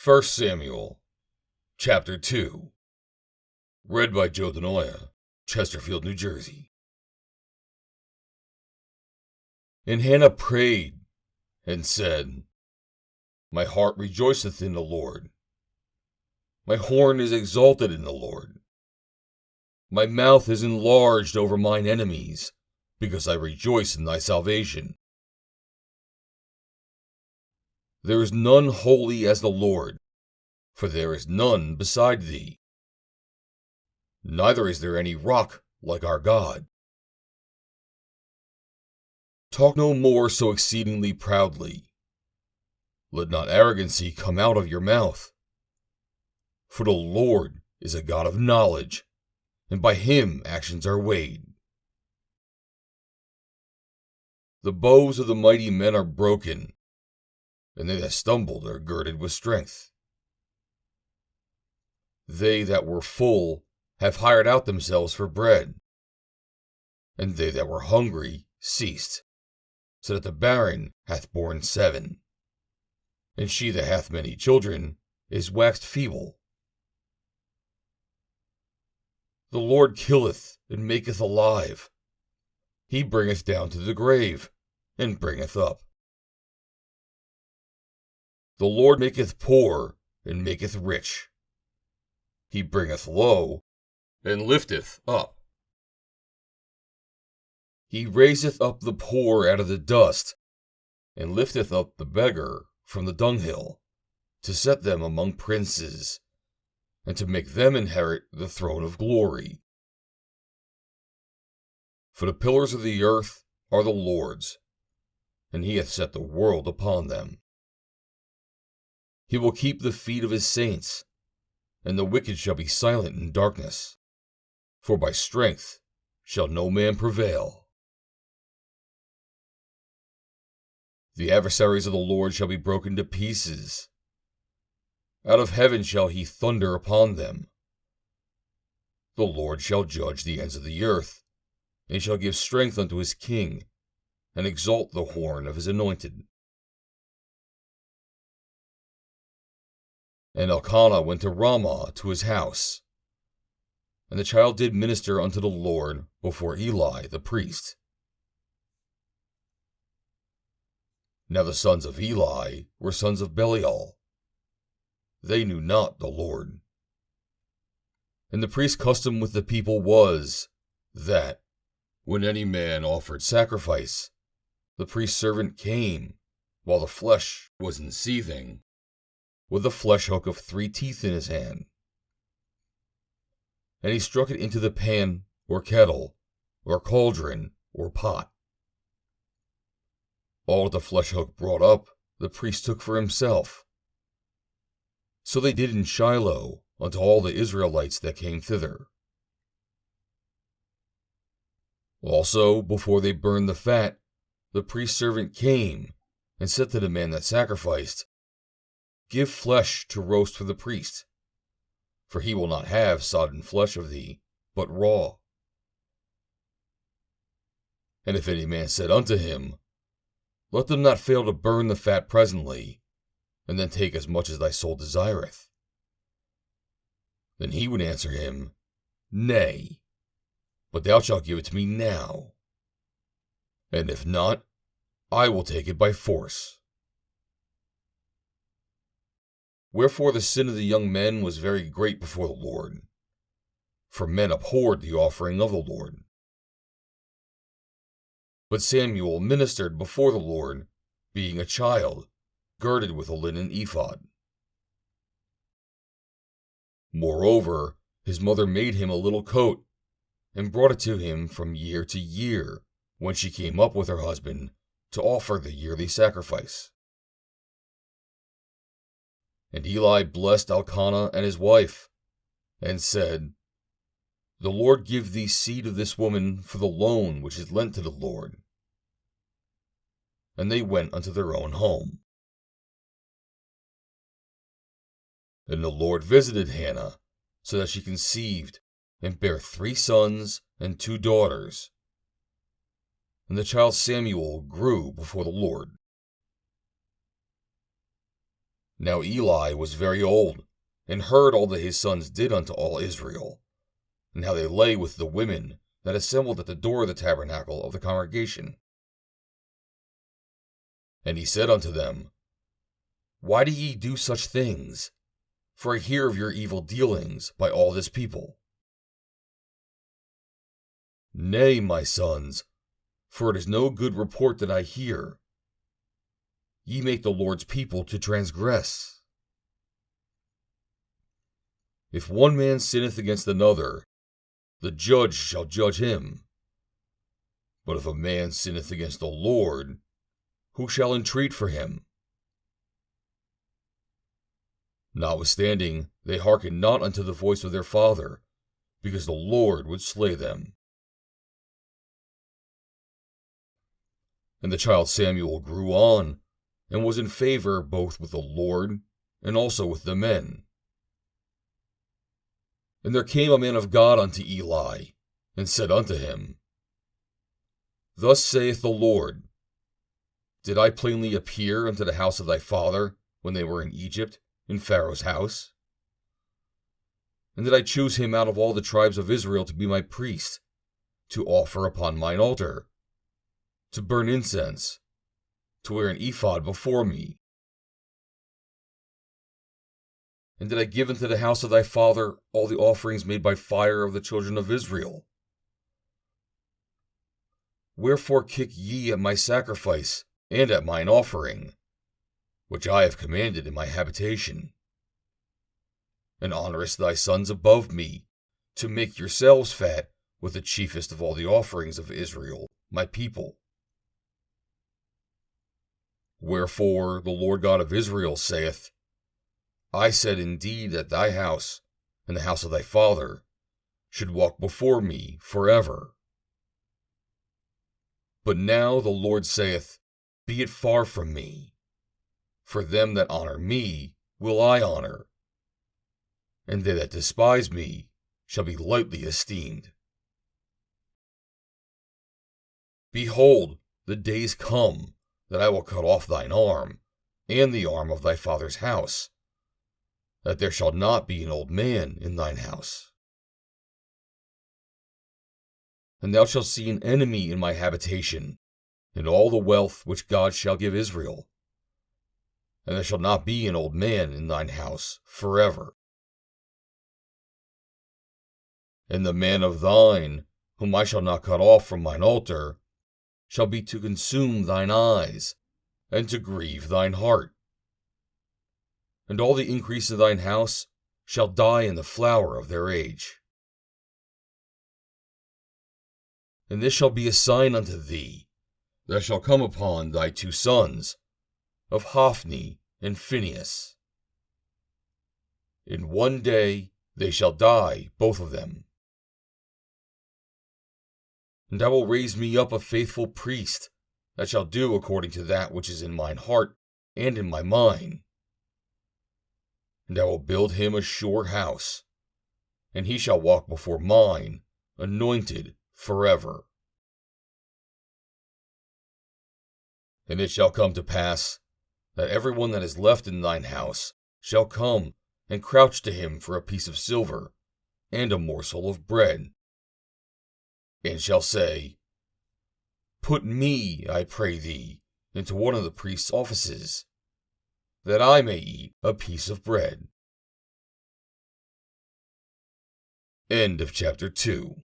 First Samuel, chapter 2. Read by Joe DeNoia, Chesterfield, New Jersey. And Hannah prayed and said, My heart rejoiceth in the Lord. My horn is exalted in the Lord. My mouth is enlarged over mine enemies, because I rejoice in thy salvation. There is none holy as the Lord, for there is none beside thee. Neither is there any rock like our God. Talk no more so exceedingly proudly. Let not arrogancy come out of your mouth. For the Lord is a God of knowledge, and by him actions are weighed. The bows of the mighty men are broken, and they that stumbled are girded with strength. They that were full have hired out themselves for bread, and they that were hungry ceased, so that the barren hath borne 7, and she that hath many children is waxed feeble. The Lord killeth and maketh alive. He bringeth down to the grave, and bringeth up. The Lord maketh poor, and maketh rich. He bringeth low, and lifteth up. He raiseth up the poor out of the dust, and lifteth up the beggar from the dunghill, to set them among princes, and to make them inherit the throne of glory. For the pillars of the earth are the Lord's, and he hath set the world upon them. He will keep the feet of his saints, and the wicked shall be silent in darkness, for by strength shall no man prevail. The adversaries of the Lord shall be broken to pieces. Out of heaven shall he thunder upon them. The Lord shall judge the ends of the earth, and shall give strength unto his king, and exalt the horn of his anointed. And Elkanah went to Ramah to his house, and the child did minister unto the Lord before Eli the priest. Now the sons of Eli were sons of Belial. They knew not the Lord. And the priest's custom with the people was, that, when any man offered sacrifice, the priest's servant came, while the flesh was in seething, with a flesh hook of 3 teeth in his hand. And he struck it into the pan, or kettle, or cauldron, or pot. All that the flesh hook brought up, the priest took for himself. So they did in Shiloh unto all the Israelites that came thither. Also, before they burned the fat, the priest's servant came, and said to the man that sacrificed, Give flesh to roast for the priest, for he will not have sodden flesh of thee, but raw. And if any man said unto him, Let them not fail to burn the fat presently, and then take as much as thy soul desireth, then he would answer him, Nay, but thou shalt give it to me now. And if not, I will take it by force. Wherefore the sin of the young men was very great before the Lord, for men abhorred the offering of the Lord. But Samuel ministered before the Lord, being a child, girded with a linen ephod. Moreover, his mother made him a little coat, and brought it to him from year to year, when she came up with her husband to offer the yearly sacrifice. And Eli blessed Elkanah and his wife, and said, The Lord give thee seed of this woman for the loan which is lent to the Lord. And they went unto their own home. And the Lord visited Hannah, so that she conceived, and bare 3 sons and 2 daughters. And the child Samuel grew before the Lord. Now Eli was very old, and heard all that his sons did unto all Israel, and how they lay with the women that assembled at the door of the tabernacle of the congregation. And he said unto them, Why do ye do such things? For I hear of your evil dealings by all this people. Nay, my sons, for it is no good report that I hear. Ye make the Lord's people to transgress. If one man sinneth against another, the judge shall judge him. But if a man sinneth against the Lord, who shall entreat for him? Notwithstanding, they hearkened not unto the voice of their father, because the Lord would slay them. And the child Samuel grew on, and was in favor both with the Lord and also with the men. And there came a man of God unto Eli, and said unto him, Thus saith the Lord, Did I plainly appear unto the house of thy father when they were in Egypt, in Pharaoh's house? And did I choose him out of all the tribes of Israel to be my priest, to offer upon mine altar, to burn incense, to wear an ephod before me? And did I give unto the house of thy father all the offerings made by fire of the children of Israel? Wherefore kick ye at my sacrifice and at mine offering, which I have commanded in my habitation? And honorest thy sons above me, to make yourselves fat with the chiefest of all the offerings of Israel, my people. Wherefore the Lord God of Israel saith, I said indeed that thy house, and the house of thy father, should walk before me forever. But now the Lord saith, Be it far from me. For them that honor me will I honor, and they that despise me shall be lightly esteemed. Behold, the days come that I will cut off thine arm, and the arm of thy father's house, that there shall not be an old man in thine house. And thou shalt see an enemy in my habitation, and all the wealth which God shall give Israel. And there shall not be an old man in thine house forever. And the man of thine, whom I shall not cut off from mine altar, shall be to consume thine eyes, and to grieve thine heart. And all the increase of thine house shall die in the flower of their age. And this shall be a sign unto thee, that shall come upon thy two sons, of Hophni and Phinehas. In one day they shall die, both of them. And I will raise me up a faithful priest, that shall do according to that which is in mine heart and in my mind. And I will build him a sure house, and he shall walk before mine, anointed forever. And it shall come to pass, that every one that is left in thine house shall come and crouch to him for a piece of silver and a morsel of bread, and shall say, Put me, I pray thee, into one of the priest's offices, that I may eat a piece of bread. End of chapter 2.